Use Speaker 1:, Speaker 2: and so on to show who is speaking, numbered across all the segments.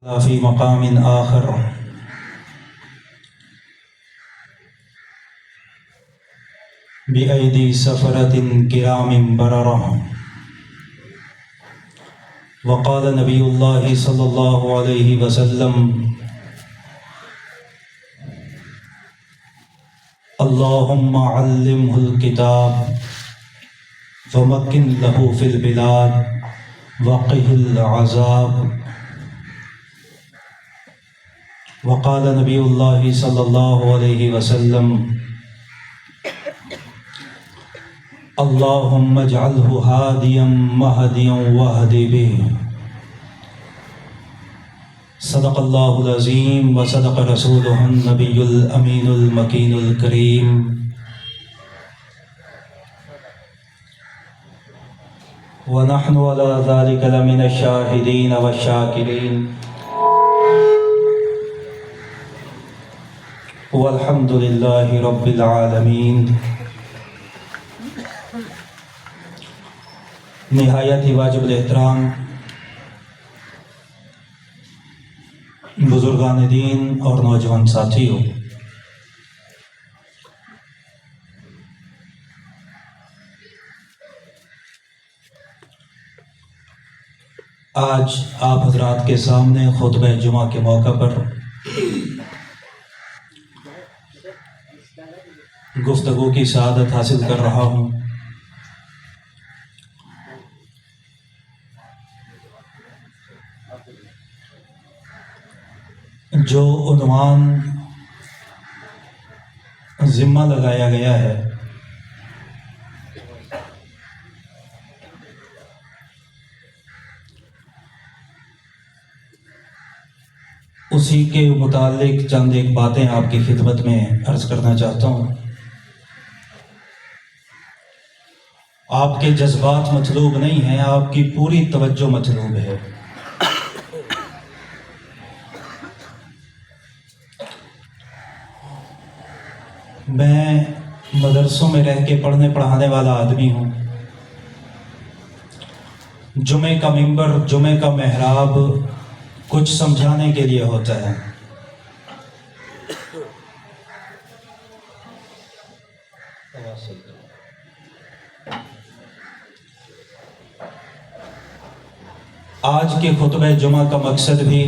Speaker 1: في مقام آخر بأيدي سفرة كرام بررة. وقال نبي الله صلى الله عليه وسلم: اللهم علمه الكتاب ومكن له في البلاد وقه العذاب. وقال نبی اللہ صلی اللہ علیہ وسلم: اللہم اجعلہ ہادیا مہدیا واہد بہ. صدق اللہ العظیم وصدق رسولہ النبی الامین المکین الکریم. ونحن علی ذلک لمن الشاہدین والشاکرین والحمد للہ رب العالمین. نہایت ہی واجب الاحترام بزرگان دین اور نوجوان ساتھیوں، آج آپ حضرات کے سامنے خطبہ جمعہ کے موقع پر گفتگو کی سعادت حاصل کر رہا ہوں. جو عنوان ذمہ لگایا گیا ہے اسی کے متعلق چند ایک باتیں آپ کی خدمت میں عرض کرنا چاہتا ہوں. آپ کے جذبات مطلوب نہیں ہیں، آپ کی پوری توجہ مطلوب ہے. میں مدرسوں میں رہ کے پڑھنے پڑھانے والا آدمی ہوں. جمعے کا ممبر، جمعے کا محراب کچھ سمجھانے کے لیے ہوتا ہے. آج کے خطبہ جمعہ کا مقصد بھی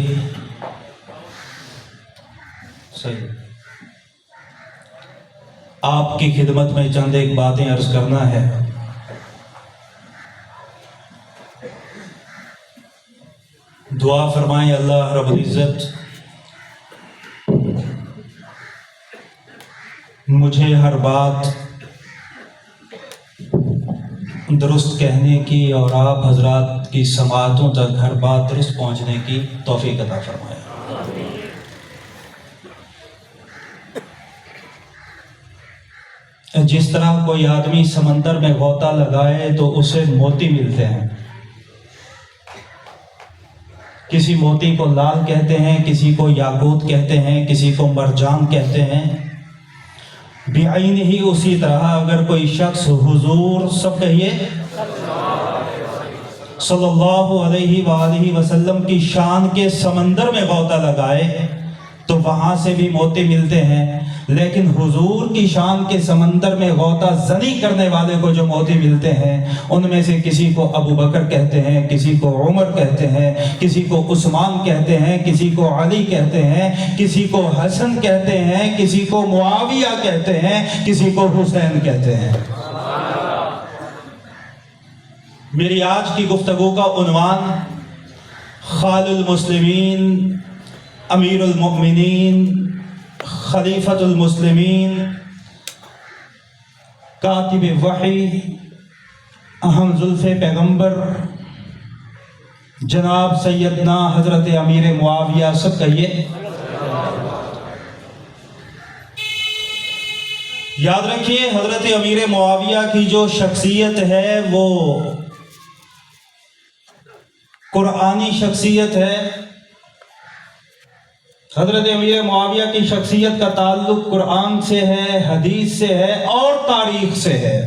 Speaker 1: صحیح آپ کی خدمت میں چند ایک باتیں عرض کرنا ہے. دعا فرمائیں اللہ رب العزت مجھے ہر بات درست کہنے کی اور آپ حضرات کی سماعتوں تک ہر بات درست پہنچنے کی توفیق عطا فرمائے. جس طرح کوئی آدمی سمندر میں غوطہ لگائے تو اسے موتی ملتے ہیں. کسی موتی کو لال کہتے ہیں، کسی کو یاقوت کہتے ہیں، کسی کو مرجان کہتے ہیں. بعین ہی اسی طرح اگر کوئی شخص حضور سب کہیے صلی اللہ علیہ وآلہ وسلم کی شان کے سمندر میں غوطہ لگائے تو وہاں سے بھی موتی ملتے ہیں. لیکن حضور کی شان کے سمندر میں غوطہ زنی کرنے والے کو جو موتی ملتے ہیں ان میں سے کسی کو ابو بکر کہتے ہیں، کسی کو عمر کہتے ہیں، کسی کو عثمان کہتے ہیں، کسی کو علی کہتے ہیں، کسی کو حسن کہتے ہیں، کسی کو معاویہ کہتے ہیں، کسی کو حسین کہتے ہیں. میری آج کی گفتگو کا عنوان خال المسلمین، امیر المؤمنین، خلیفۃ المسلمین، کاتب وحی، اہم زلف پیغمبر جناب سیدنا حضرت امیر معاویہ سب کہیے. یاد رکھیے حضرت امیر معاویہ کی جو شخصیت ہے وہ قرآنی شخصیت ہے. حضرت امیر معاویہ کی شخصیت کا تعلق قرآن سے ہے، حدیث سے ہے اور تاریخ سے ہے.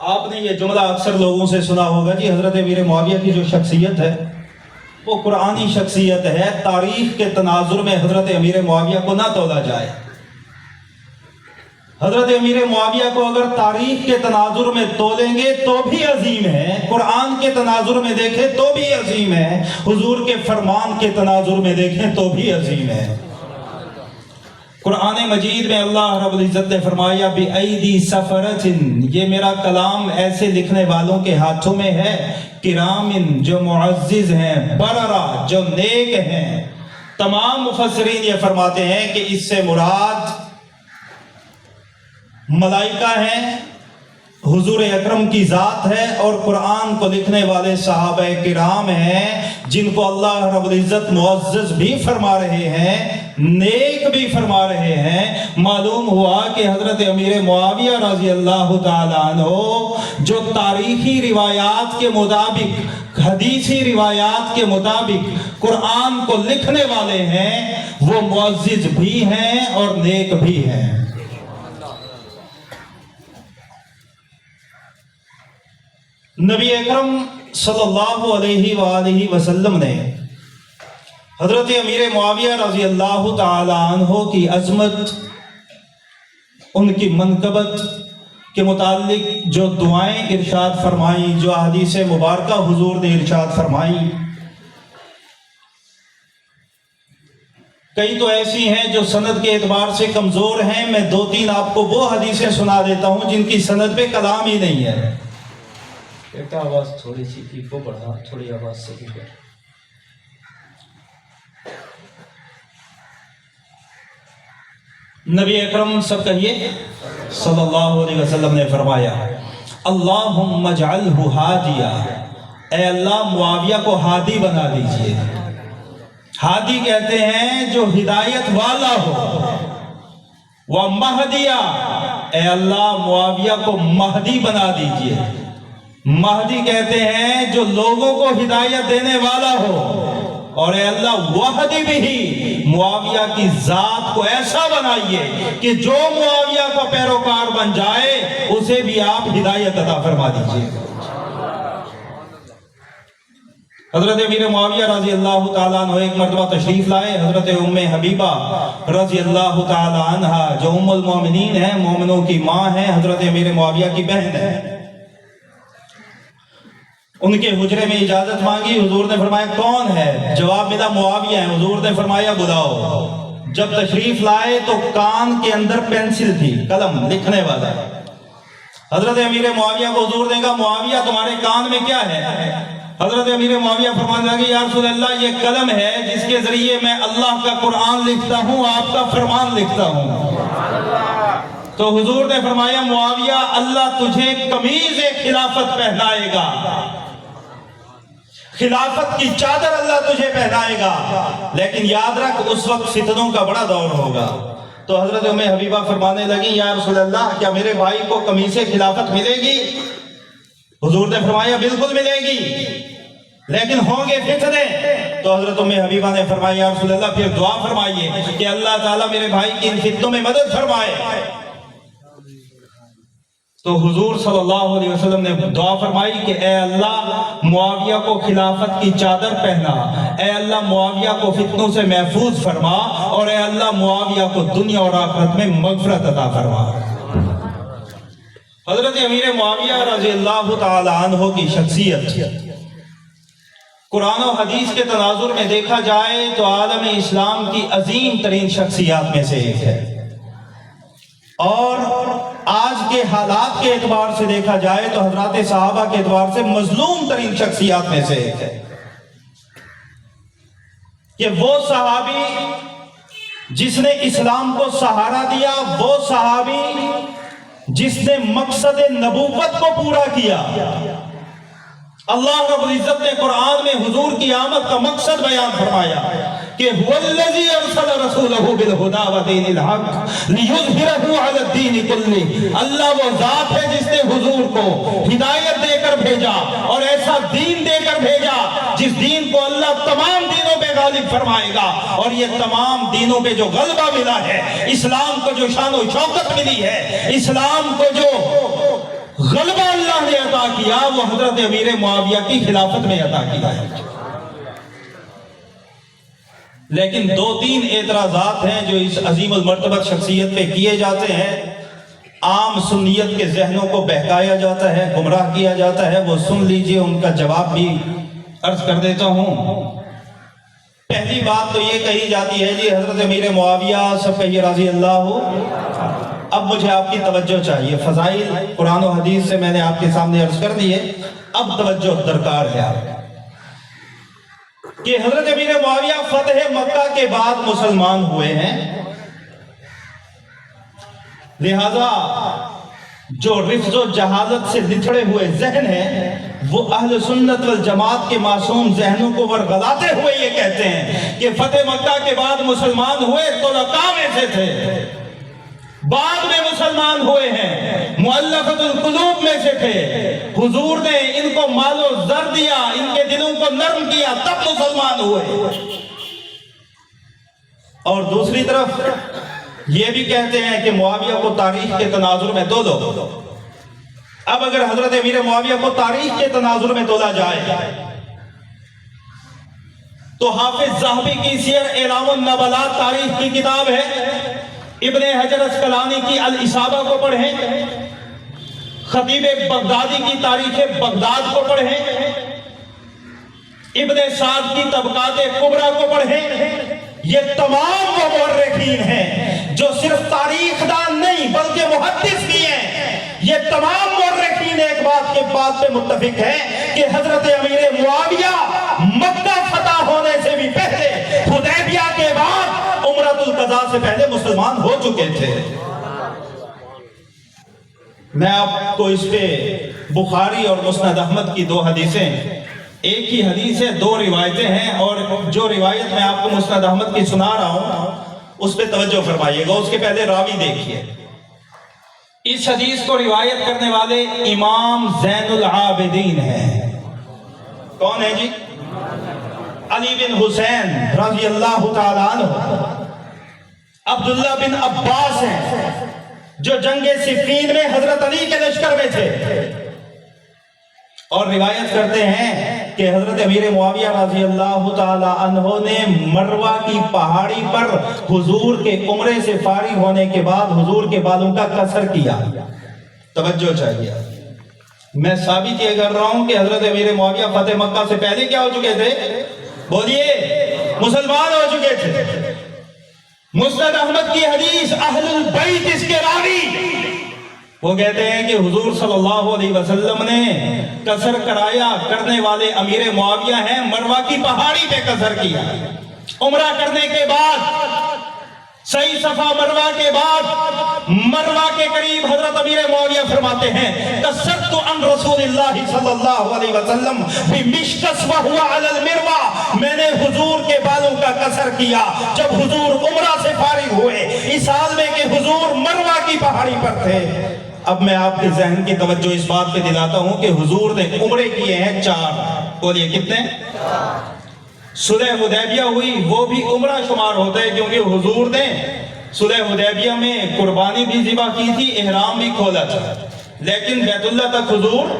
Speaker 1: آپ نے یہ جملہ اکثر لوگوں سے سنا ہوگا کہ حضرت امیر معاویہ کی جو شخصیت ہے वो कुरानी शख्सियत है। तारीख के तनाजुर में हजरत अमीर मुआविया को ना तोला जाए। हजरत अमीर मुआविया को अगर तारीख के तनाजुर में तोलेंगे तो भी अजीम है, कुरान के तनाजुर में देखें तो भी अजीम है, हुजूर के फरमान के तनाजुर में देखें तो भी अजीम है। कुरान मजीद में अल्लाह रब्बुल इज्जत ने फरमाया बिअयदी सफरतिन, ये मेरा कलाम ऐसे लिखने वालों के हाथों में है, किरामिन जो मुअज्जिज हैं, बररा जो नेक हैं। तमाम मुफस्सिरीन ये फरमाते हैं कि इससे मुराद मलाइका हैं, हुजूर अकरम की ज़ात है और कुरान को लिखने वाले सहाबा किराम हैं, जिनको अल्लाह रब्बुल इज्जत मुअज्जज भी फरमा रहे हैं, नेक भी फरमा रहे हैं। मालूम हुआ कि हजरत अमीर मुआविया रज़ी अल्लाह ताला अन्हु जो तारीखी रिवायात के मुताबिक, हदीसी रिवायात के मुताबिक कुरान को लिखने वाले हैं, वो मुअज्जिज भी हैं और नेक भी हैं। नबी अकरम सल्लल्लाहु अलैहि वसल्लम ने हजरत अमीर मुआविया रज़ी अल्लाह ताला अन्हु की अज़मत, उनकी मनकबत के मुतालिक जो दुआएं इरशाद फरमाई, जो हदीस मुबारका हुजूर ने इरशाद फरमाई, कई तो ऐसी हैं जो सनद के एतबार से कमज़ोर हैं। मैं दो तीन आपको वो हदीसें सुना देता हूँ जिनकी सनद पे कलाम ही नहीं है। बेटा आवाज थोड़ी सी ठीक को बढ़ा, थोड़ी आवाज से भी बढ़ा। नबी अकरम सब कहिए सल्लल्लाहु अलैहि वसल्लम ने फरमाया अल्लाहुम्मा जअलहु हादिया, ऐ अल्लाह मुआविया को हादी बना दीजिए। हादी कहते हैं जो हिदायत वाला हो। व महदिया, ऐ अल्लाह मुआविया को महदी बना दीजिए। महदी कहते हैं जो लोगों को हिदायत देने वाला हो। और अल्लाह वहदी भी, मुआविया की जात को ऐसा बनाइए कि जो मुआविया का पैरोकार बन जाए उसे भी आप हिदायत अता फरमा दीजिए। हजरत अमीर मुआविया रजी अल्लाह ताला अन्हु एक मरतबा तशरीफ लाए। हजरत उम्मे हबीबा रजी अल्लाह ताला अन्हा जो उम्मुल मोमिनीन है, मोमिनों की माँ है, हजरत अमीर मुआविया की बहन है, उनके हुजरे में इजाजत मांगी। हुजूर ने फरमाया कौन है? जवाब मिला मुआविया है। हुजूर ने फरमाया बुलाओ। जब तशरीफ लाए तो कान के अंदर पेंसिल थी, कलम लिखने वाला। हजरत अमीर मुआविया को हुजूर ने कहा मुआविया तुम्हारे कान में क्या है? हजरत अमीर मुआविया फरमाने लगे या रसूल अल्लाह ये कलम है जिसके जरिए मैं अल्लाह का कुरान लिखता हूँ, आपका फरमान लिखता हूँ। तो हुजूर ने फरमाया मुआविया अल्लाह तुझे कमीज खिलाफत पहनाएगा, खिलाफत की चादर अल्लाह तुझे पहनाएगा, लेकिन याद रख उस वक्त फितनों का बड़ा दौर होगा। तो हजरत उम्मे हबीबा फरमाने लगी या रसूल अल्लाह क्या मेरे भाई को कमीज़े खिलाफत मिलेगी? हुजूर ने फरमाया बिल्कुल मिलेगी, लेकिन होंगे फितने। तो हजरत उम्मे हबीबा ने फरमाया या रसूल अल्लाह फिर दुआ फरमाइए कि अल्लाह ताला मेरे भाई की इन फितनों में मदद फरमाए। तो हुजूर सल्लल्लाहु अलैहि वसल्लम ने दुआ फरमाई कि ए अल्लाह मुआविया को खिलाफत की चादर पहना, ए अल्लाह मुआविया को फितनों से महफूज फरमा, और ए अल्लाह मुआविया को दुनिया और आखिरत में मगफरत अता फरमा। हजरत अमीर मुआविया रज़ी अल्लाह ताला अन्हु की शख्सियत कुरान और हदीस के तनाजुर में देखा जाए तो आलम इस्लाम की अजीम तरीन शख्सियात में से एक है, और आज के हालात के एतबार से देखा जाए तो हजरात सहाबा के एतबार से मजलूम तरीन शख्सियात में से एक है। कि वो सहाबी जिसने इस्लाम को सहारा दिया, वो सहाबी जिसने मकसद नबूवत को पूरा किया। अल्लाह रब्बुल इज्जत ने कुरान में हुजूर की आमद का मकसद बयान फरमाया कि हुवल्लज़ी अरसल रसूलहु बिल हुदा व दीनिल हक लियुज़हिरहु अला दीन कुल्ली। अल्लाह वो जात है जिसने हुजूर को हिदायत देकर भेजा और ऐसा दीन देकर भेजा जिस दीन को अल्लाह तमाम दीनों पे गालिब फरमाएगा। और ये तमाम दीनों पे जो गलबा मिला है, इस्लाम को जो शान और शौकत मिली है, इस्लाम को जो गलबा अल्लाह ने अता किया, वो हजरत अमीर मुआविया की खिलाफत में अता किया है। لیکن دو تین اعتراضات ہیں جو اس عظیم المرتبت شخصیت پہ کیے جاتے ہیں، عام سنیت کے ذہنوں کو بہکایا جاتا ہے، گمراہ کیا جاتا ہے، وہ سن لیجئے، ان کا جواب بھی عرض کر دیتا ہوں۔ پہلی بات تو یہ کہی جاتی ہے جی حضرت امیر معاویہ سب کہیے رضی اللہ ہو۔ اب مجھے آپ کی توجہ چاہیے، فضائل قرآن و حدیث سے میں نے آپ کے سامنے عرض کر دیے، اب توجہ درکار ہے آپ کہ حضرت امیر معاویہ فتح مکہ کے بعد مسلمان ہوئے ہیں، لہذا جو رفض و جہالت سے لتھڑے ہوئے ذہن ہیں وہ اہل سنت والجماعت کے معصوم ذہنوں کو ورغلاتے ہوئے یہ کہتے ہیں کہ فتح مکہ کے بعد مسلمان ہوئے تو طلقاء میں سے تھے، بعد میں مسلمان ہوئے ہیں، مؤلفۃ القلوب میں سے تھے، حضور نے ان کو مال و زر دیا، ان کے دلوں کو نرم کیا، تب مسلمان ہوئے۔ اور دوسری طرف یہ بھی کہتے ہیں کہ معاویہ کو تاریخ کے تناظر میں تولو۔ اب اگر حضرت امیر معاویہ کو تاریخ کے تناظر میں تولا جائے تو حافظ ذہبی کی سیر اعلام النبلاء تاریخ کی کتاب ہے، ابن حجر اسقلانی کی الاصابہ کو پڑھیں، خطیب بغدادی کی تاریخ بغداد کو پڑھیں، ابن سعد کی طبقات کبریٰ کو پڑھیں۔ یہ تمام وہ مورخین ہیں جو صرف تاریخ دان نہیں بلکہ محدث بھی ہیں، یہ تمام مورخین ایک بات کے بات پہ متفق ہیں کہ حضرت امیر معاویہ مکہ فتح ہونے سے بھی پہلے، حدیبیہ کے بعد، عمرۃ القضاء سے پہلے مسلمان ہو چکے تھے۔ میں آپ کو اس پہ بخاری اور مسند احمد کی دو حدیثیں، ایک ہی حدیث ہے، دو روایتیں ہیں، اور جو روایت میں آپ کو مسند احمد کی سنا رہا ہوں اس پہ توجہ فرمائیے گا، اس کے پہلے راوی دیکھیے۔ اس حدیث کو روایت کرنے والے امام زین العابدین ہیں۔ کون ہے جی؟ علی بن حسین رضی اللہ تعالیٰ عنہ۔ عبداللہ بن عباس ہیں جو جنگ صفین میں حضرت علی کے لشکر میں تھے، اور روایت کرتے ہیں کہ حضرت امیر معاویہ رضی اللہ تعالی عنہ نے مروہ کی پہاڑی پر حضور کے عمرے سے فارغ ہونے کے بعد حضور کے بالوں کا قصر کیا۔ توجہ چاہیے، میں ثابت یہ کر رہا ہوں کہ حضرت امیر معاویہ فتح مکہ سے پہلے کیا ہو چکے تھے؟ بولیے، مسلمان ہو چکے تھے۔ مسند احمد کی حدیث، اہل البیت اس کے راوی، وہ کہتے ہیں کہ حضور صلی اللہ علیہ وسلم نے قصر کرایا کرنے والے امیر معاویہ ہیں، مروہ کی پہاڑی پہ قصر کیا۔ عمرہ کرنے کے بعد، صحیح صفا مروہ کے بعد، مروہ کے قریب حضرت امیر معاویہ فرماتے ہیں قصرت عن رسول اللہ صلی اللہ علیہ وسلم بمشکس وہو علی المروہ، میں نے حضور کے بالوں کا قصر کیا جب حضور عمرہ سے فارغ ہوئے، اس حال میں کہ حضور مروہ کی پہاڑی پر تھے۔ اب میں آپ کے ذہن کی توجہ اس بات پہ دلاتا ہوں کہ حضور نے عمرے کیے ہیں 4، بولیے کتنے؟ صلح حدیبیہ ہوئی، وہ بھی عمرہ شمار ہوتا ہے کیونکہ حضور نے صلح حدیبیہ میں قربانی بھی ذبح کی تھی، احرام بھی کھولا تھا، لیکن بیت اللہ تک حضور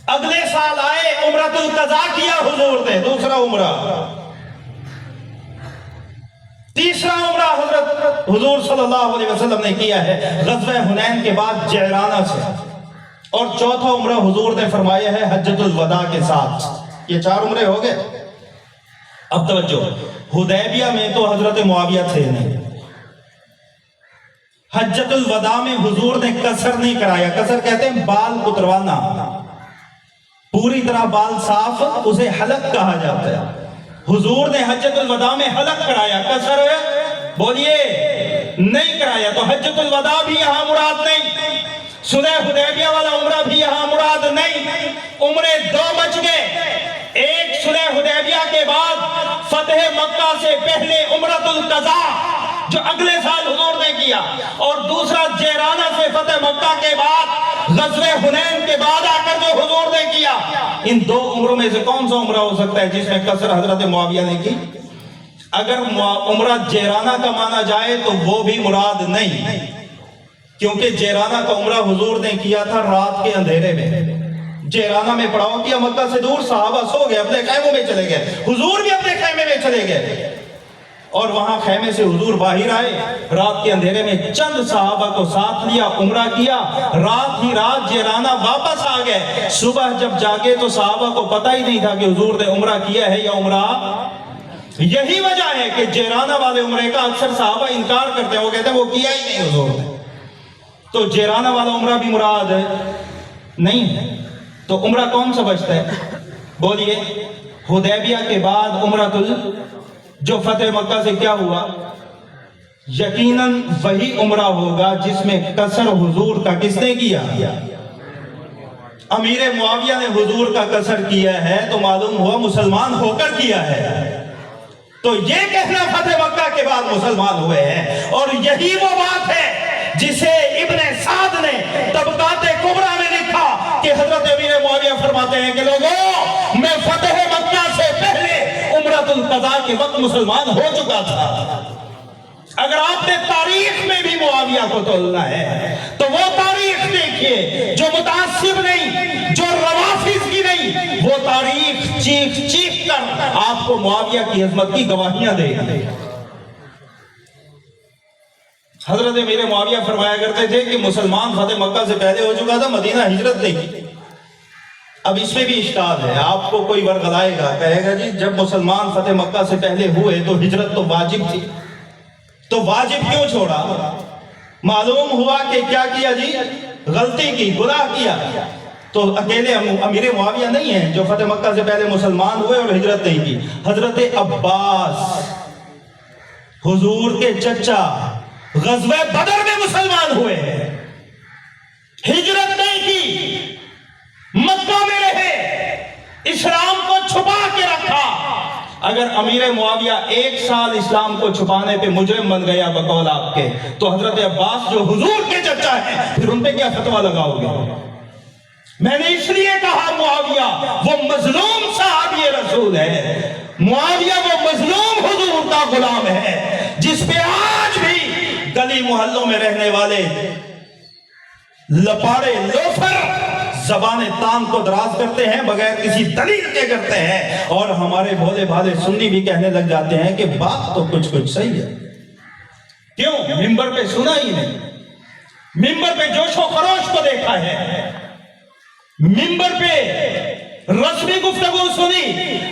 Speaker 1: اگلے سال آئے، عمرۃ القضاء کیا حضور نے، دوسرا عمرہ۔ تیسرا عمرہ حضرت حضور صلی اللہ علیہ وسلم نے کیا ہے غزوہ حنین کے بعد جعرانہ سے، اور چوتھا عمرہ حضور نے فرمایا ہے حجۃ الوداع کے ساتھ۔ یہ 4 عمرے ہو گئے۔ اب توجہ، حدیبیہ میں تو حضرت معاویہ تھے نہیں، حجۃ الوداع میں حضور نے قصر نہیں کرایا۔ قصر کہتے ہیں بال اتروانا، پوری طرح بال صاف، اسے حلق کہا جاتا ہے۔ حضور نے حجۃ الوداع میں حلق کرایا، قصر بولیے نہیں کرایا، تو حجۃ الوداع بھی یہاں مراد نہیں، صلح حدیبیہ والا عمرہ بھی یہاں مراد نہیں۔ عمرے 2 بچ گئے، ایک صلح حدیبیہ کے بعد فتح مکہ سے پہلے عمرۃ القضاء جو اگلے سال حضور نے کیا، اور دوسرا جعرانہ سے فتح مکہ کے بعد غزوہ حنین کے بعد آ کر جو حضور نے کیا۔ ان 2 عمروں میں سے کون سا عمرہ ہو سکتا ہے جس میں قصر حضرت معاویہ نے کی؟ اگر عمرہ جعرانہ کا مانا جائے تو وہ بھی مراد نہیں، کیونکہ جعرانہ کا عمرہ حضور نے کیا تھا رات کے اندھیرے میں، जेराना में पड़ाव किया, मक्का से दूर, सहाबा सो गए, अपने खैमों में चले गए, हुजूर भी अपने खैमे में चले गए। और वहां खैमे से हुजूर बाहर आए, रात के अंधेरे में चंद सहाबा को साथ लिया, उम्रा किया, रात ही रात जेराना वापस आ गए। सुबह जब जागे तो सहाबा को पता ही नहीं था कि हुजूर ने उम्रा किया है या उम्रा। यही वजह है कि जेराना वाले उम्रे का अक्सर सहाबा इनकार करते हैं, वो कहते हैं वो किया ही नहीं हुजूर ने। तो जेराना वाला उम्रा भी मुराद नहीं है, तो उम्रा कौन सा बचता है? बोलिए। हुदैबिया के बाद उम्रतुल जो फतेह मक्का से क्या हुआ, यकीनन वही उम्रा होगा जिसमें कसर हुजूर का किसने किया? अमीर मुआविया ने हुजूर का कसर किया है, तो मालूम हुआ मुसलमान होकर किया है। तो ये कहना फतेह मक्का के बाद मुसलमान हुए हैं, और यही वो बात है जिसे इब्ने साद ने तबकाते कुबरा में लिखा कि हजरत अमीर मुआविया फरमाते हैं कि लोगों, मैं फतेह मक्का से पहले उम्रतुल क़ज़ा के वक्त मुसलमान हो चुका था। अगर आपने तारीख में भी मुआविया को तोलना है तो वो तारीख देखिए जो मुतासिब नहीं, जो रवाफिज की नहीं, वो तारीख चीख चीख कर आपको मुआविया की अजमत की गवाहियां देगी। हजरत अमीर मुआविया फरमाया करते थे कि मुसलमान फतेह मक्का से पहले हो चुका था, मदीना हिजरत नहीं की। अब इसमें भी इश्काल है, आपको कोई वर्गलाएगा, कहेगा जी जब मुसलमान फतेह मक्का से पहले हुए तो हिजरत तो वाजिब थी, तो वाजिब क्यों छोड़ा? मालूम हुआ कि क्या किया जी, गलती की, गुनाह किया। तो अकेले अमीर मुआविया नहीं है जो फतेह मक्का से पहले मुसलमान हुए और हिजरत नहीं की। हजरत अब्बास हुजूर के चचा गज़वे बदर में मुसलमान हुए हैं, हिजरत नहीं की, मक्का में रहे, इस्लाम को छुपा के रखा। अगर अमीर मुआविया एक साल इस्लाम को छुपाने पे मुजरिम बन गया बकौल आपके, तो हजरत अब्बास जो हुजूर के चचा हैं, फिर उन पे क्या फतवा लगाओगे? मैंने इसलिए कहा मुआविया वो मजलूम साहबी रसूल है, मुआविया वो मजलूम हुजूर का गुलाम है, जिस पे आज भी गली मोहल्लों में रहने वाले लपाड़े लोफर ज़बाने तान को दराज करते हैं, बगैर किसी दलील के करते हैं, और हमारे भोले भाले सुन्नी भी कहने लग जाते हैं कि बात तो कुछ कुछ सही है। क्यों? मिंबर पे सुना ही नहीं, मिंबर पे जोशो खरोश को देखा है, मिंबर पे रस्मी गुफ्तगू सुनी,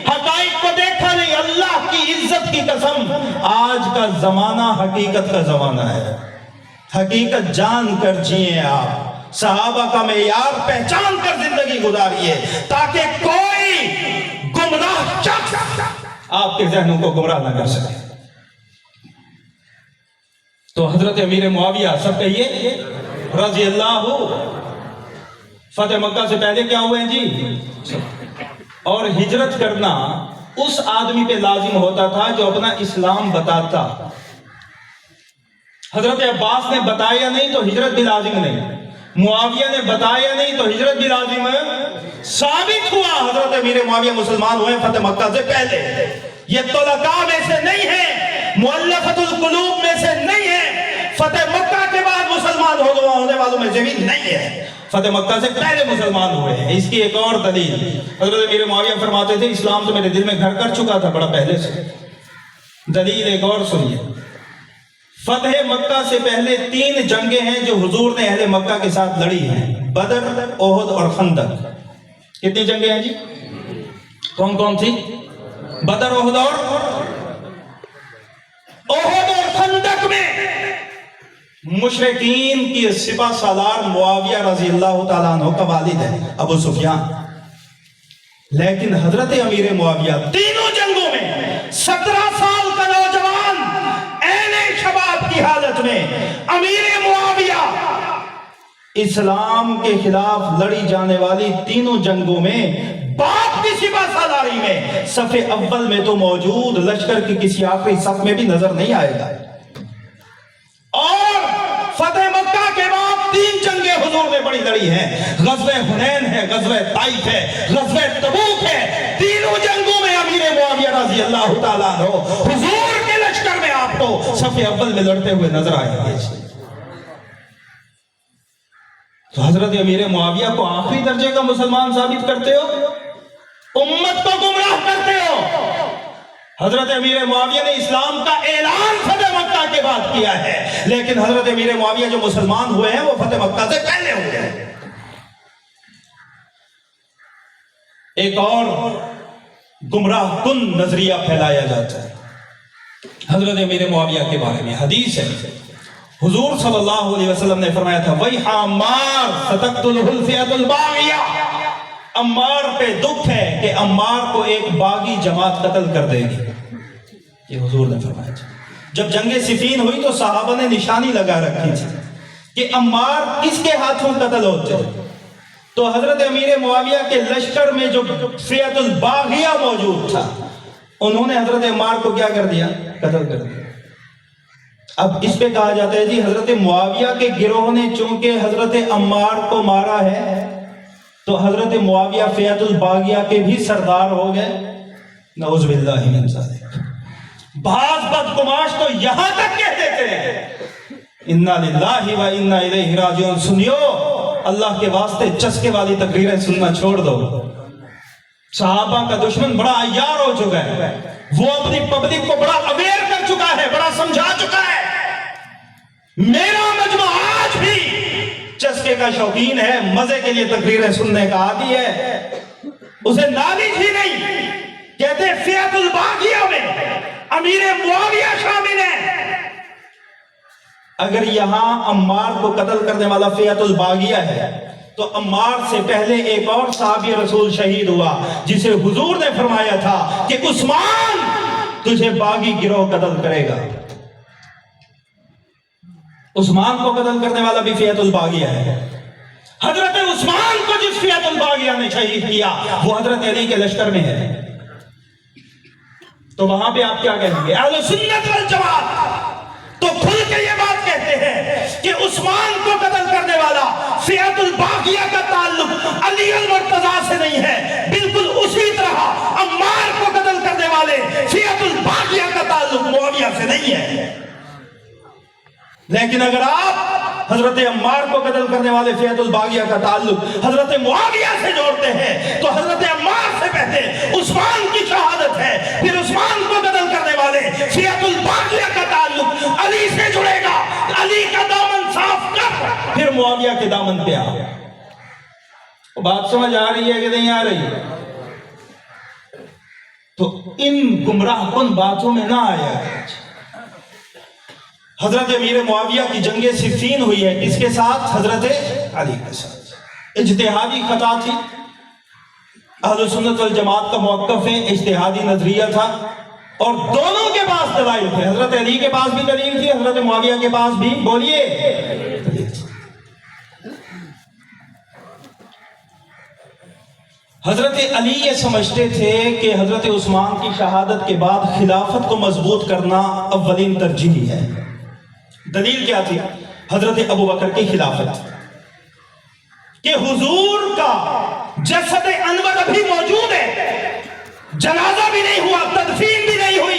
Speaker 1: हकाइक को देखा नहीं। अल्लाह की इज्जत की कसम, आज का जमाना हकीकत का जमाना है, हकीकत जान कर जिए आप, सहाबा का मेयार पहचान कर जिंदगी गुजारिए, ताकि कोई गुमराह शख्स आपके जहनों को गुमराह ना कर सके। तो हजरत अमीर मुआविया, सब कहिए रज़ी अल्लाह, फतेह मक्का से पहले क्या हुए हैं जी? और हिजरत करना उस आदमी पे लाजिम होता था जो अपना इस्लाम बताता। हजरत अब्बास ने बताया नहीं तो हिजरत भी लाजिम नहीं, मुआविया ने बताया नहीं तो हिजरत भी लाजिम है। साबित हुआ हजरत अमीर मुआविया मुसलमान हुए फतेह मक्का से पहले। ये तुलका में से नहीं है, मुअल्लफतुल कुलूब में से नहीं है, फतेह मक्का के बाद मुसलमान होने वालों में से भी नहीं है, फतेह मक्का से पहले मुसलमान हुए हैं। इसकी एक और दलील, हजरत अमीर मुआविया फरमाते थे इस्लाम तो मेरे दिल में घर कर चुका था बड़ा पहले से। दलील एक और सुनिए, फतेह मक्का से पहले 3 जंगें हैं जो हुजूर ने अहले मक्का के साथ लड़ी हैं, बदर, ओहद और खंदक। कितनी जंगें हैं जी? कौन कौन थी? बदर, ओहद और खंदक में मुशरिकीन की सिपा सालार मुआविया रज़ी अल्लाह तआला अन्हु का वालिद है अबू सुफियान। लेकिन हजरत अमीर मुआविया तीनों जंगों में 17 साल का नौजवान ऐने शबाब की हालत में अमीर मुआविया इस्लाम के खिलाफ लड़ी जाने वाली तीनों जंगों में बाप की सिपा सालारी में सफ़े अव्वल में तो मौजूद, लश्कर की किसी आखिरी सफ में भी नजर नहीं आएगा। और फतेह मक्का के बाद 3 जंगें हुजूर ने बड़ी लड़ी हैं, गज़वे हुनैन है, गज़वे ताइफ है, गज़वे तबूक है। तीनों जंगों में अमीर मुआविया रज़ी अल्लाह तआला अन्हु हुजूर के लश्कर में आपको सफ़े अव्वल में लड़ते हुए नजर आएंगे। تو حضرت امیر معاویہ کو آخری درجے کا مسلمان ثابت کرتے ہو، امت کو گمراہ کرتے ہو۔ حضرت امیر معاویہ نے اسلام کا اعلان فتح مکہ کے بعد کیا ہے، لیکن حضرت امیر معاویہ جو مسلمان ہوئے ہیں وہ فتح مکہ سے پہلے ہوئے ہیں۔ ایک اور گمراہ کن نظریہ پھیلایا جاتا ہے حضرت امیر معاویہ کے بارے میں۔ حدیث ہے، حضور صلی اللہ علیہ وسلم نے فرمایا تھا وَيْحَ عَمَّارَ سَتَقْتُلُهُ الْفِئَةُ الْبَاغِيَةُ، عمار پہ دکھ ہے کہ عمار کو ایک باغی جماعت قتل کر دے گی، یہ حضور نے فرمایا تھا۔ جب جنگ صفین ہوئی تو صحابہ نے نشانی لگا رکھی تھی کہ عمار کس کے ہاتھوں قتل ہوتے ہیں، تو حضرت امیر معاویہ کے لشکر میں جو فئۃ الباغیہ موجود تھا انہوں نے حضرت عمار کو کیا کر دیا؟ قتل کر دیا۔ اب اس پہ کہا جاتا ہے جی حضرت معاویہ کے گروہ نے چونکہ حضرت عمار کو مارا ہے تو حضرت معاویہ فئۃ الباغیہ کے بھی سردار ہو گئے، نعوذ باللہ من ذالک۔ بعض بدگماش تو یہاں تک کہتے تھے انا للہ و انا الیہ راجعون، سنیو اللہ کے واسطے چسکے والی تقریریں سننا چھوڑ دو۔ صحابہ کا دشمن بڑا عیار ہو چکا ہے، وہ اپنی پبلک کو بڑا اویئر کر چکا ہے، بڑا سمجھا چکا ہے۔ میرا مجمع آج بھی چسکے کا شوقین ہے، مزے کے لیے تقریریں سننے کا عادی ہے، اسے نالج ہی نہیں۔ کہتے فئۃ الباغیہ میں امیر معاویہ شامل ہے۔ اگر یہاں عمار کو قتل کرنے والا فئۃ الباغیہ ہے تو عمار سے پہلے ایک اور صحابی رسول شہید ہوا جسے حضور نے فرمایا تھا کہ عثمان تجھے باغی گروہ قتل کرے گا۔ عثمان کو قتل کرنے والا بھی فئۃ الباغیہ ہے۔ حضرت عثمان کو جس فئۃ الباغیہ نے شہید کیا وہ حضرت علی کے لشکر میں ہے۔ تو وہاں پہ آپ کیا کہیں گے؟ اہل سنت والجماعت تو کھل کے یہ بات کہتے ہیں کہ عثمان کو قتل کرنے والا فئۃ الباغیہ کا تعلق علی المرتضیٰ سے نہیں ہے، بالکل اسی طرح عمار کو قتل کرنے والے فئۃ الباغیہ کا تعلق معاویہ سے نہیں ہے۔ لیکن اگر آپ حضرت عمار کو قتل کرنے والے فئۃ الباغیہ کا تعلق حضرت معاویہ سے جوڑتے ہیں تو حضرت عمار سے پہلے عثمان کی شہادت ہے، پھر عثمان کو قتل کرنے والے فئۃ الباغیہ کا تعلق علی سے جڑے گا۔ علی کا دامن صاف کر پھر معاویہ کے دامن پہ آ۔ بات سمجھ آ رہی ہے کہ نہیں آ رہی؟ تو ان گمراہ کن باتوں میں نہ آیا ہے۔ حضرت امیر معاویہ کی جنگ صفین ہوئی ہے کس کے ساتھ؟ حضرت علی کے ساتھ۔ اجتہادی خطا تھی، اہل سنت والجماعت کا موقف ہے، اجتہادی نظریہ تھا، اور دونوں کے پاس دلائل تھے۔ حضرت علی کے پاس بھی دلیل تھی، حضرت معاویہ کے پاس بھی، بولیے، حضرت علی یہ سمجھتے تھے کہ حضرت عثمان کی شہادت کے بعد خلافت کو مضبوط کرنا اولین ترجیح ہے۔ دلیل کیا تھی؟ حضرت ابو بکر کی خلافت، کہ حضور کا جسد انور ابھی موجود ہے، جنازہ بھی نہیں ہوا، تدفین بھی نہیں ہوئی،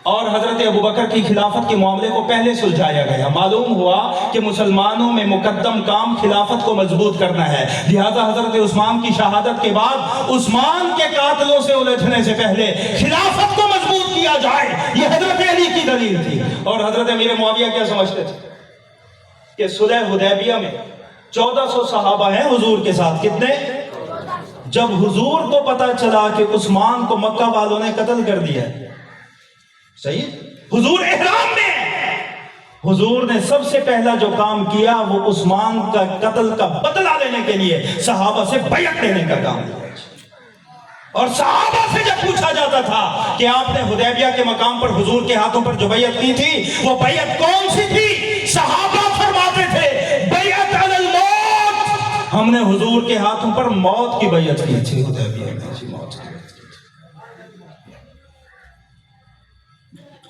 Speaker 1: اور حضرت ابو بکر کی خلافت کے معاملے کو پہلے سلجھایا گیا۔ معلوم ہوا کہ مسلمانوں میں مقدم کام خلافت کو مضبوط کرنا ہے، لہذا حضرت عثمان کی شہادت کے بعد عثمان کے قاتلوں سے الجھنے سے پہلے خلافت کو مضبوط کیا جائے، یہ حضرت علی کی دلیل تھی۔ اور حضرت امیر معاویہ کیا سمجھتے تھے کہ صلح حدیبیہ میں 1400 صحابہ ہیں حضور کے ساتھ، کتنے؟ جب حضور کو پتا چلا کہ عثمان کو مکہ والوں نے قتل کر دیا، صحیح، حضور احرام میں، حضور نے سب سے پہلا جو کام کیا وہ عثمان کا قتل کا بدلہ لینے کے لیے صحابہ سے بیعت لینے کا کام کیا۔ اور صحابہ سے جب پوچھا جاتا تھا کہ آپ نے حدیبیہ کے مقام پر حضور کے ہاتھوں پر جو بیعت کی تھی وہ بیعت کون سی تھی؟ صحابہ فرماتے تھے بیعت علی الموت، ہم نے حضور کے ہاتھوں پر موت کی بیعت کی تھی، حدیبیہ میں موت کی۔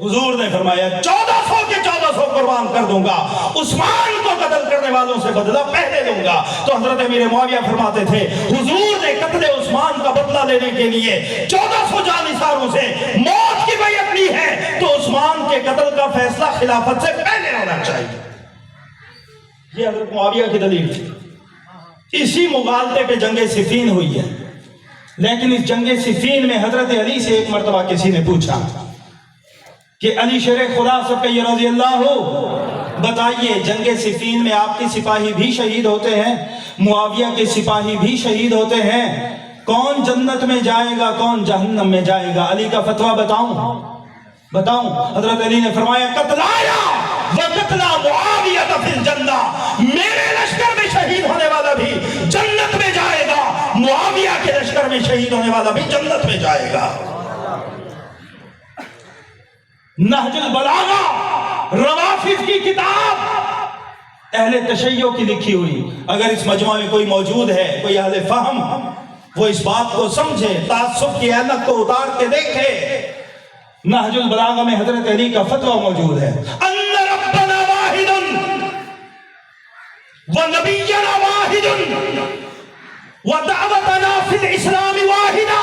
Speaker 1: حضور نے فرمایا 1400 کے 1400 قربان کر دوں گا، عثمان کو قتل کرنے والوں سے بدلہ پہلے لوں گا۔ تو حضرت امیر معاویہ فرماتے تھے حضور نے قتل عثمان کا بدلہ لینے کے لیے 1400 جانثاروں سے موت کی بیعت لی ہے، تو عثمان کے قتل کا فیصلہ خلافت سے پہلے ہونا چاہیے۔ یہ حضرت معاویہ کی دلیل تھی۔ इसी मुगालते पे जंग सिफीन हुई है। लेकिन इस जंग सिफीन में हजरत अली से एक मरतबा किसी ने पूछा कि अली शेर खुदा सबके ये रज़ी अल्लाह हो, बताइए जंग सिफीन में आपके सिपाही भी शहीद होते हैं, मुआविया के सिपाही भी शहीद होते हैं, कौन जन्नत में जाएगा कौन जहन्नम में जाएगा? अली का फतवा बताऊं? हजरत अली ने फरमाया कतलाया व कतला मुआविया फिल जन्ना, मेरे लश्कर में शहीद होने वाला भी जन्नत में जाएगा, मुआविया के लश्कर में शहीद होने वाला भी जन्नत में जाएगा। नहजुल बलागा रवाफिद की किताब अहले तशय्यो की लिखी हुई, अगर इस मजमा में कोई मौजूद है, कोई अहले फहम, वो इस बात को समझे, तासुब की ऐनक को उतार के देखे। नहजुल बलागा में हजरत अली का फतवा मौजूद है, अन्ना रब्बना वाहिदुन व नबिय्युना वाहिदुन व दावतना फिल इस्लाम वाहिदा।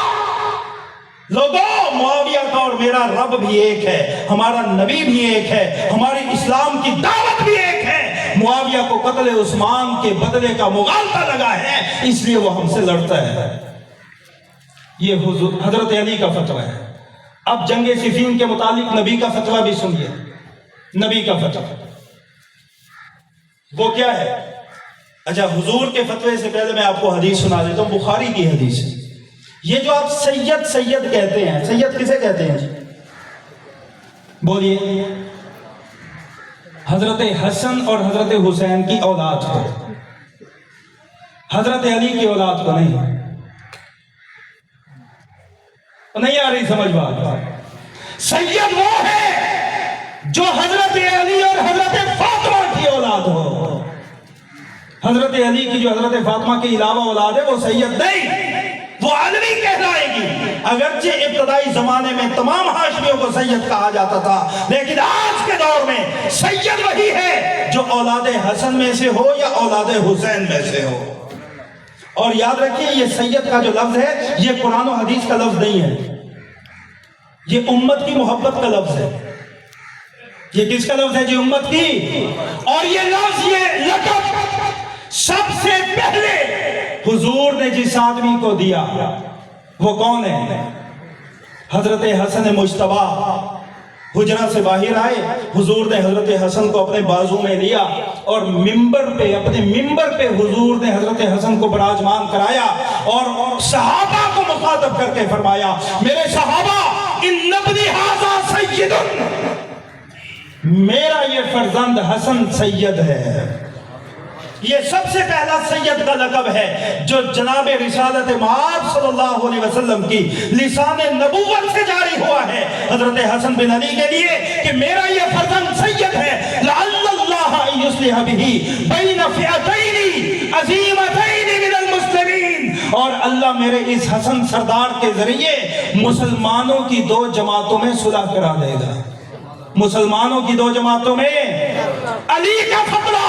Speaker 1: लोगों, मुआविया का और मेरा रब भी एक है, हमारा नबी भी एक है, हमारी इस्लाम की दावत भी एक है। मुआविया को कत्ल उस्मान के बदले का मुगालता लगा है, इसलिए वो हमसे लड़ता है। ये हजरत अली का फतवा है। अब जंग सिफीन के मुतालिक नबी का फतवा भी सुनिए। नबी का फतवा वो क्या है? अच्छा, हुजूर के फतवे से पहले मैं आपको हदीस सुना देता हूं, बुखारी की हदीस है। ये जो आप सैयद सैयद कहते हैं, सैयद किसे कहते हैं जी? बोलिए। हजरत हसन और हजरत हुसैन की औलाद को, हजरत अली की औलाद को नहीं आ रही समझ बात। सैयद वो है जो हजरत अली और हजरत फातिमा की औलाद हो। हजरत अली की जो हजरत फातिमा के अलावा औलाद है वो सैयद नहीं, वो अलवी कहलाएगी। अगरचे इब्तदाई जमाने में तमाम हाशमियों को सैयद कहा जाता था, लेकिन आज के दौर में सैयद वही है जो औलाद हसन में से हो या औलाद हुसैन में से हो। और याद रखिए, ये सैयद का जो लफ्ज है ये कुरान और हदीस का लफ्ज नहीं है, ये उम्मत की मोहब्बत का लफ्ज है। ये किसका लफ्ज है जी? उम्मत की। और ये लफ्ज, ये लक़ब सबसे पहले हुजूर ने जिस आदमी को दिया वो कौन है? हजरत हसन मुज्तबा हुजरा से बाहर आए, हुजूर ने हजरत हसन को अपने बाजू में लिया और मिंबर पे, अपने मिंबर पे हुजूर ने हजरत हसन को बराजमान कराया और सहाबा को मुखातब करके फरमाया, मेरे सहाबा, इन्न इब्नी हाज़ा सय्यदुन, मेरा ये फर्जंद हसन सैयद है। ये सबसे पहला सैयद का लक़ब है जो जनाब रिसालत मआब सल्लल्लाहु अलैहि वसल्लम की लिसान नबुव्वत से जारी हुआ है हजरत हसन बिन अली के लिए कि मेरा ये फर्जंद सैयद है। लअल्लल्लाह युस्लिह बिही बैन फ़िअतैनि अज़ीमतैनि मिनल मुस्लिमीन, और अल्लाह मेरे इस हसन सरदार के जरिए मुसलमानों की दो जमातों में सुलह करा देगा। मुसलमानों की दो जमातों में अली का फतवा,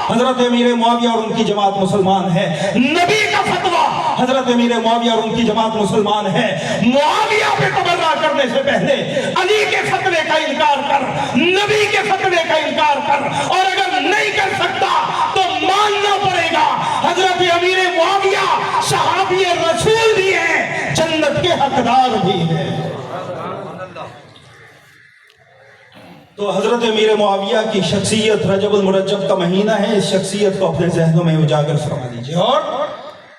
Speaker 1: हजरत अमीर मुआविया और उनकी जमात मुसलमान है। नबी का फतवा, हजरत अमीर मुआविया और उनकी जमात मुसलमान है। मुआविया पे तबर्रा करने से पहले अली के फतवे का इनकार कर, नबी के फतवे का इनकार कर, और अगर नहीं कर सकता तो मानना पड़ेगा हजरत अमीर मुआविया सहाबी रसूल भी है, जन्नत के हकदार भी है। तो हजरत अमीर मुआविया की शख्सियत, रजबुल मुरज्जब का महीना है, इस शख्सियत को अपने जहनों में उजागर फरमा दीजिए। और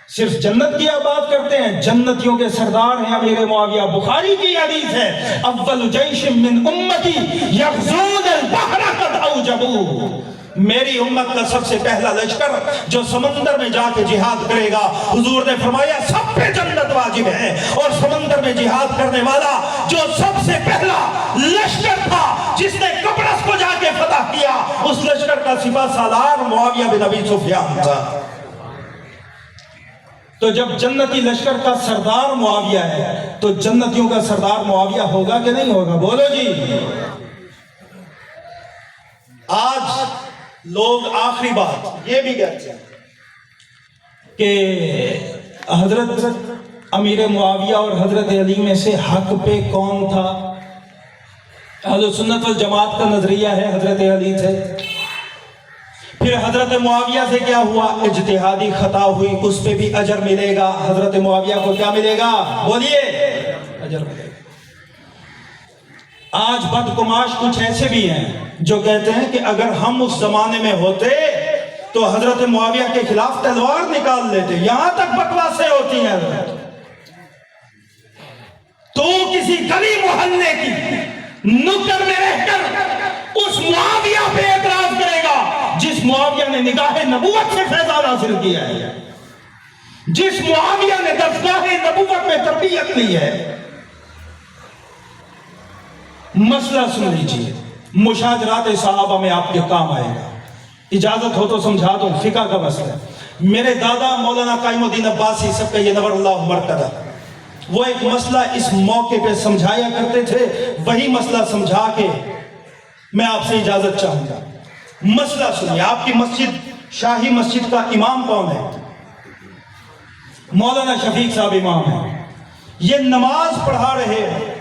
Speaker 1: सिर्फ जन्नत की आप बात करते हैं, जन्नतियों के सरदार हैं अमीर मुआविया। बुखारी की हदीस है, अव्वल जैश मिन उम्मती यग़ज़ून अल-बहर क़द औजबू, मेरी उम्मत का सबसे पहला लश्कर जो समंदर में जाके जिहाद करेगा, हुजूर ने फरमाया सब पे जन्नत वाजिब है। और समंदर में जिहाद करने वाला जो सबसे पहला लश्कर था जिसने कब्रस को जाके फतह किया, उस लश्कर का सिपह सालार मुआविया बिन अबी सुफियान था। तो जब जन्नती लश्कर का सरदार मुआविया है तो जन्नतियों का सरदार मुआविया होगा कि नहीं होगा? बोलो जी। आज लोग आखिरी बात ये भी कहते हैं कि हजरत अमीर मुआविया और हजरत अली में से हक पे कौन था? अहले सुन्नत वल जमात का नजरिया है हजरत अली थे। फिर हजरत मुआविया से क्या हुआ, इज्तिहादी खता हुई, उस पे भी अजर मिलेगा। हजरत मुआविया को क्या मिलेगा, बोलिए, अजर मिलेगा। आज बदकुमाश कुछ ऐसे भी हैं जो कहते हैं कि अगर हम उस जमाने में होते तो हजरत मुआविया के खिलाफ तलवार निकाल लेते। यहां तक बकवासें होती हैं। तो किसी गली मोहल्ले की नुक्कड़ में रहकर उस मुआविया पे एतराज करेगा जिस मुआविया ने निगाहे नबूवत से फैजान हासिल किया है, जिस मुआविया ने दरगाहे नबूवत में तरबियत ली है। मसला सुन लीजिए, मुशाजरात सहाबा में आपके काम आएगा। इजाजत हो तो समझा दो, फिका का मसला। मेरे दादा मौलाना कायमुद्दीन अब्बासी सबका ये नवरल्लाहु मर्तदा, वो एक मसला इस मौके पे समझाया करते थे। वही मसला समझा के मैं आपसे इजाजत चाहूंगा। मसला सुनिए, आपकी मस्जिद शाही मस्जिद का इमाम कौन है? मौलाना शफीक साहब इमाम है। ये नमाज पढ़ा रहे हैं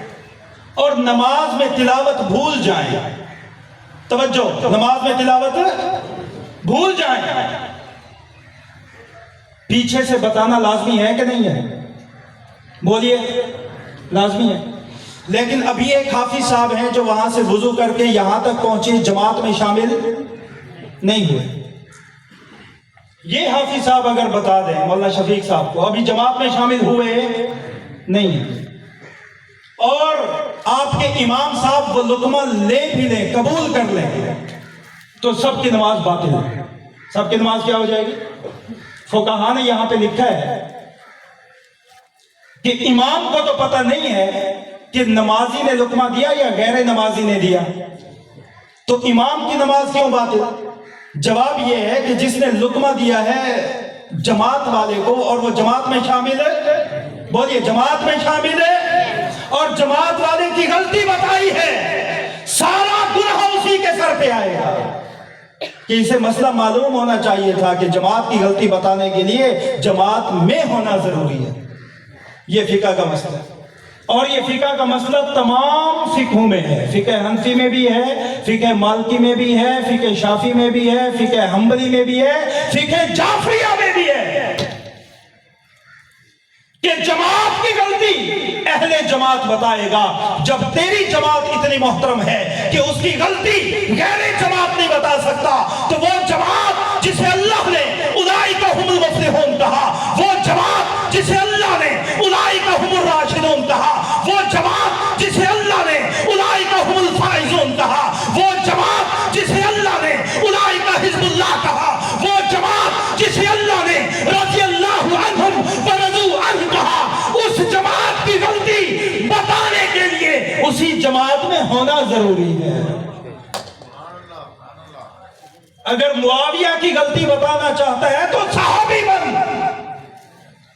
Speaker 1: और नमाज में तिलावत भूल जाएं। तवज्जो, नमाज में तिलावत भूल जाएं। पीछे से बताना लाजमी है कि नहीं है? बोलिए, लाजमी है। लेकिन अभी एक हाफिज साहब हैं जो वहां से वुजू करके यहां तक पहुंचे, जमात में शामिल नहीं हुए। ये हाफिज साहब अगर बता दें मौलाना शफीक साहब को अभी जमात में शामिल हुए नहीं है, और आपके इमाम साहब वो लुकमा ले भी लें, कबूल कर लें, तो सबकी नमाज बातिल है। सबकी नमाज क्या हो जाएगी? फुकाहा ने यहां पे लिखा है कि इमाम को तो पता नहीं है कि नमाजी ने लुकमा दिया या गैर नमाजी ने दिया, तो इमाम की नमाज क्यों बातिल? जवाब यह है कि जिसने लुकमा दिया है जमात वाले को और वो जमात में शामिल है, बोलिए, जमात में शामिल है, और जमात वाले की गलती बताई है, सारा गुनाह उसी के सर पे आएगा। कि इसे मसला मालूम होना चाहिए था कि जमात की गलती बताने के लिए जमात में होना जरूरी है। यह फिका का मसला है, और ये फिका का मसला तमाम फिकहों में है। फिके हनफी में भी है, फिके मालकी में भी है, फिके शाफी में भी है, फिके हम्बली में भी है, फिके जाफरिया में भी है कि जमात की गलती अहले जमात बताएगा। जब तेरी जमात इतनी मोहतरम है कि उसकी गलती गैर जमात नहीं बता सकता, तो वो जमात जिसे अल्लाह ने उलाइका हुमुल मुफ्लिहून कहा, वो जमात जिसे अल्लाह ने उलाइका हुमुर राशिदून कहा, वो जमात जिसे अल्लाह ने उलाइका हुमुल फाइजून कहा, वो जमात जिसे अल्लाह ने उलाइका हिज़्बुल्लाह कहा, वो जमात जिसे अल्लाह ने रज़ियल्लाहु अन्हुम व रज़ू अन्हु कहा, उस जमात की गलती बताने के लिए उसी जमात में होना जरूरी है। अगर मुआविया की गलती बताना चाहता है तो सहाबी बन,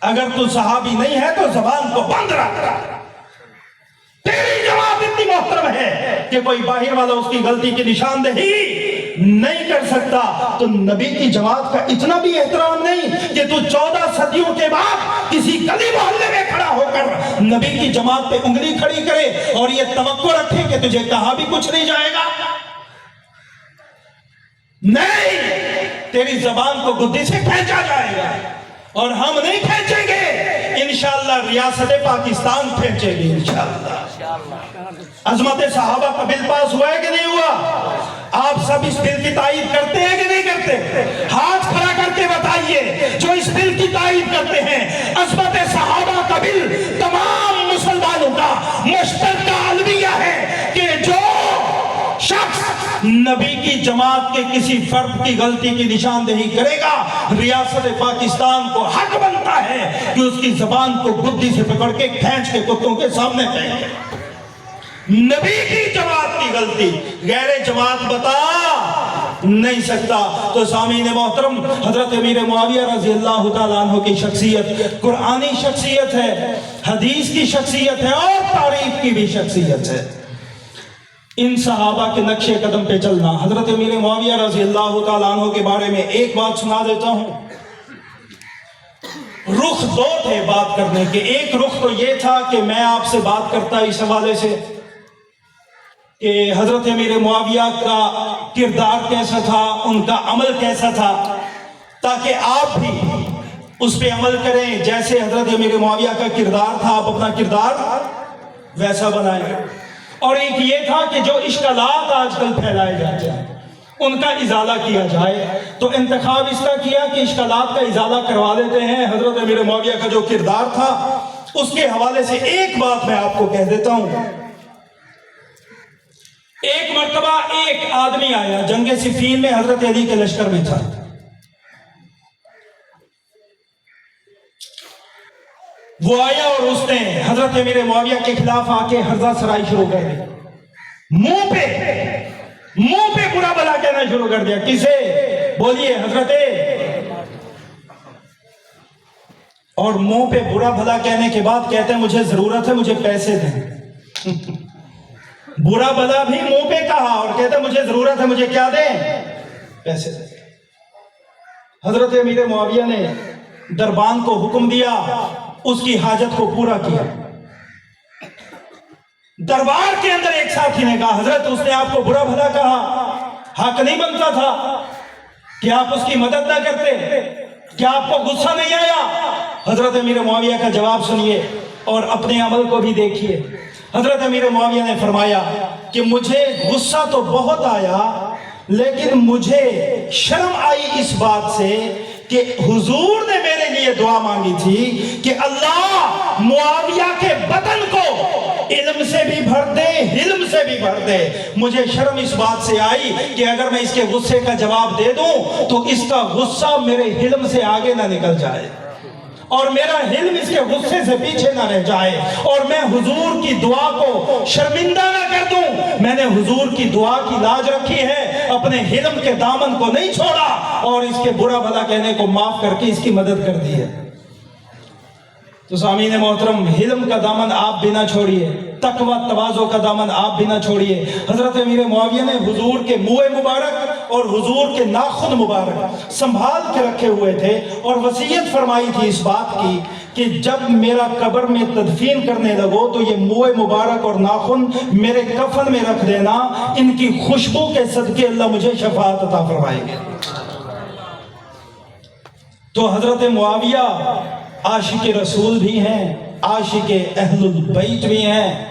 Speaker 1: अगर तू सहाबी नहीं है तो जबान को बंद रख। तेरी जमात इतनी मोहतरम है कि कोई बाहर वाला उसकी गलती की निशानदेही नहीं कर सकता, तो नबी की जमात का इतना भी एहतराम नहीं कि तू 14 सदियों के बाद किसी गली मोहल्ले में खड़ा होकर नबी की जमात पे उंगली खड़ी करे और ये तवक्को रखे कि तुझे कहा भी कुछ नहीं जाएगा। नहीं, तेरी जबान को गुद्दी से खींचा जाएगा, और हम नहीं खींचेंगे, इंशाअल्लाह रियासत पाकिस्तान खींचेगी इंशाअल्लाह। अजमत सहाबा का बिल पास हुआ है कि नहीं हुआ? आप सब इस बिल की तायीद करते हैं कि नहीं करते? हाथ खड़ा करके बताइए जो इस बिल की तायीद करते हैं। अजमत सहाबा का बिल तमाम मुसलमानों का मुश्तरका अलविया है कि जो शख्स नबी की जमात के किसी फर्द की गलती की निशानदेही करेगा, रियासत पाकिस्तान को हक बनता है कि उसकी जबान को बुद्धि से पकड़ के खींच के कुत्तों के सामने फेंके। नबी की जमात की गलती गैर जमात बता नहीं सकता। तो सामीन मोहतरम, हजरत अमीर मुआविया रज़ी अल्लाह तआला अन्हु की शख्सियत कुरानी शख्सियत है, हदीस की शख्सियत है और तारीख की भी शख्सियत है। इन सहाबा के नक्शे कदम पे चलना। हजरत अमीर मुआविया रज़ी अल्लाह तआला अन्हु के बारे में एक बात सुना देता हूं। रुख दो थे बात करने के। एक रुख तो ये था कि मैं आपसे बात करता इस हवाले से کہ حضرت امیر معاویہ کا کردار کیسا تھا، ان کا عمل کیسا تھا، تاکہ آپ بھی اس پہ عمل کریں جیسے حضرت امیر معاویہ کا کردار تھا، آپ اپنا کردار ویسا بنائیں۔ اور ایک یہ تھا کہ جو اشکالات آج کل پھیلائے جاتے ہیں ان کا ازالہ کیا جائے، تو انتخاب اس کا کیا کہ اشکالات کا ازالہ کروا دیتے ہیں۔ حضرت امیر معاویہ کا جو کردار تھا اس کے حوالے سے ایک بات میں آپ کو کہہ دیتا ہوں۔ ایک مرتبہ ایک آدمی آیا، جنگ صفین میں حضرت علی کے لشکر میں تھا، وہ آیا اور اس نے حضرت امیر معاویہ کے خلاف آ کے ہرزہ سرائی شروع کر دی، منہ پہ برا بھلا کہنا شروع کر دیا۔ کسے؟ بولیے حضرت، اور منہ پہ برا بھلا کہنے کے بعد کہتے ہیں مجھے ضرورت ہے، مجھے پیسے دیں۔ برا بھلا بھی منہ پہ کہا اور کہتے ہیں مجھے ضرورت ہے، مجھے کیا دیں؟ پیسے دیں۔ حضرت امیر معاویہ نے دربان کو حکم دیا، اس کی حاجت کو پورا کیا۔ دربار کے اندر ایک ساتھی نے کہا حضرت اس نے آپ کو برا بھلا کہا، حق نہیں بنتا تھا کہ آپ اس کی مدد نہ کرتے، کیا آپ کو غصہ نہیں آیا؟ حضرت امیر معاویہ کا جواب سنیے اور اپنے عمل کو بھی دیکھیے۔ حضرت امیر معاویہ نے فرمایا کہ مجھے غصہ تو بہت آیا، لیکن مجھے شرم آئی اس بات سے کہ حضور نے میرے لیے دعا مانگی تھی کہ اللہ معاویہ کے بدن کو علم سے بھی بھر دے، حلم سے بھی بھر دے۔ مجھے شرم اس بات سے آئی کہ اگر میں اس کے غصے کا جواب دے دوں تو اس کا غصہ میرے حلم سے آگے نہ نکل جائے اور میرا حلم اس کے غصے سے پیچھے نہ رہ جائے اور میں حضور کی دعا کو شرمندہ نہ کر دوں۔ میں نے حضور کی دعا کی لاج رکھی ہے، اپنے حلم کے دامن کو نہیں چھوڑا اور اس کے برا بھلا کہنے کو معاف کر کے اس کی مدد کر دی ہے۔ تو سامعین محترم، حلم کا دامن آپ بھی نہ چھوڑیے، تقوی تواضع کا دامن آپ بھی نہ چھوڑیے۔ حضرت امیر معاویہ نے حضور کے منہ مبارک اور حضور کے ناخن مبارک سنبھال کے رکھے ہوئے تھے اور وصیت فرمائی تھی اس بات کی کہ جب میرا قبر میں تدفین کرنے لگو تو یہ منہ مبارک اور ناخن میرے کفن میں رکھ دینا، ان کی خوشبو کے صدقے اللہ مجھے شفاعت عطا فرمائے گے۔ تو حضرت معاویہ عاشق رسول بھی ہیں، عاشق اہل البیت بھی ہیں،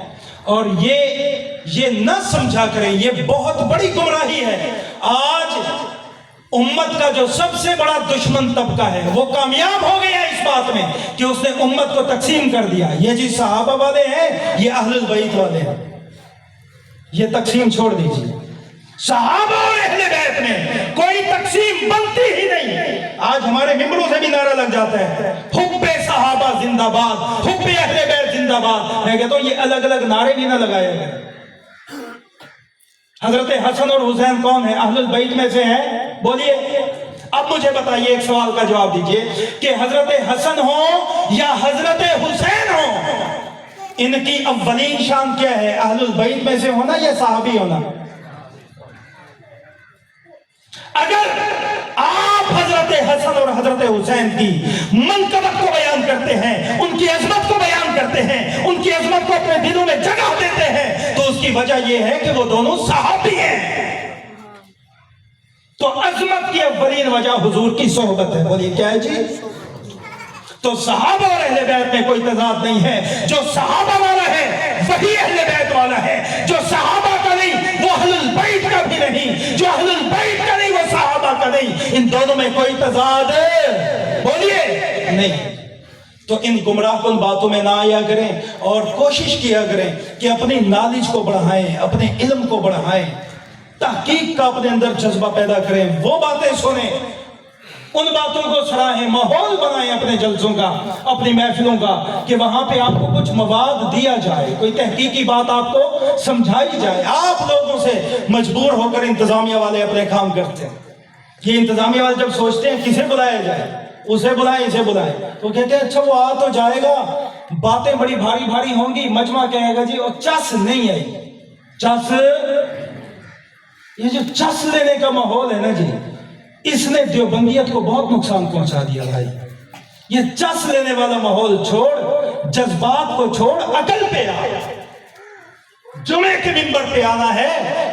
Speaker 1: اور یہ نہ سمجھا کریں، یہ بہت بڑی گمراہی ہے۔ آج امت کا جو سب سے بڑا دشمن طبقہ ہے وہ کامیاب ہو گیا اس بات میں کہ اس نے امت کو تقسیم کر دیا۔ یہ جی صحابہ والے ہیں، یہ اہل البیت والے ہیں، یہ تقسیم چھوڑ دیجیے۔ صحابہ اور اہل بیت میں کوئی تقسیم بنتی ہی نہیں۔ آج ہمارے ممبروں سے بھی نعرہ لگ جاتا ہے حب صحابہ زندہ باد، حب اہل بیت زندہ باد۔ میں کہتا ہوں یہ الگ الگ نعرے بھی نہ لگائے گئے۔ حضرت حسن اور حسین کون ہیں؟ اہل البیت میں سے ہیں؟ بولیے۔ اب مجھے بتائیے، ایک سوال کا جواب دیجئے کہ حضرت حسن ہو یا حضرت حسین ہو، ان کی اولین شان کیا ہے؟ اہل البیت میں سے ہونا یا صحابی ہونا؟ اگر آپ حضرت حسن اور حضرت حسین کی منقبت کو بیان کرتے ہیں، ان کی عظمت کو بیان کرتے ہیں، ان کی عظمت کو اپنے دلوں میں جگہ دیتے ہیں، تو اس کی وجہ یہ ہے کہ وہ دونوں صحابی ہیں۔ تو عظمت کی اولین وجہ حضور کی صحبت ہے۔ بولیے کیا ہے جی؟ تو صحابہ اور اہل بیت میں کوئی تضاد نہیں ہے۔ جو صحابہ والا ہے وہی اہل بیت والا ہے، جو صحابہ کا نہیں وہ اہل البیت کا بھی نہیں، جو اہل البیت کا نہیں وہ صحابہ کا نہیں۔ ان دونوں میں کوئی تضاد بولیے نہیں۔ تو ان گمراہ کن باتوں میں نہ آیا کریں اور کوشش کیا کریں کہ اپنی نالج کو بڑھائیں، اپنے علم کو بڑھائیں، تحقیق کا اپنے اندر جذبہ پیدا کریں، وہ باتیں سنیں، ان باتوں کو سراہیں، ماحول بنائیں اپنے جلسوں کا، اپنی محفلوں کا، کہ وہاں پہ آپ کو کچھ مواد دیا جائے، کوئی تحقیقی بات آپ کو سمجھائی جائے۔ آپ لوگوں سے مجبور ہو کر انتظامیہ والے اپنے کام کرتے ہیں۔ یہ انتظامیہ والے جب سوچتے ہیں کسے بلایا جائے، اسے بلائیں اسے بلائیں، تو کہتے ہیں اچھا وہ آ تو جائے گا، باتیں بڑی بھاری بھاری ہوں گی، مجمع کہے گا جی اور چس نہیں آئی، چس، یہ جو چس لینے کا ماحول ہے نا جی، اس نے دیوبندیت کو بہت نقصان پہنچا دیا بھائی۔ یہ چس لینے والا ماحول چھوڑ، جذبات کو چھوڑ، عقل پہ آ۔ جمعے کے منبر پہ آنا ہے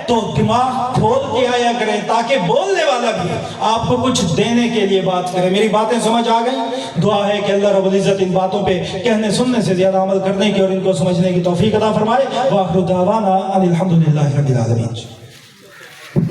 Speaker 1: تو دماغ کھول کے آیا کریں تاکہ بولنے والا بھی آپ کو کچھ دینے کے لیے بات کرے. میری باتیں سمجھ آ گئی؟ دعا ہے کہ اللہ رب العزت ان باتوں پہ کہنے سننے سے زیادہ عمل کرنے کی اور ان کو سمجھنے کی توفیق عطا فرمائے. وآخر دعوانا ان الحمدللہ رب العالمین.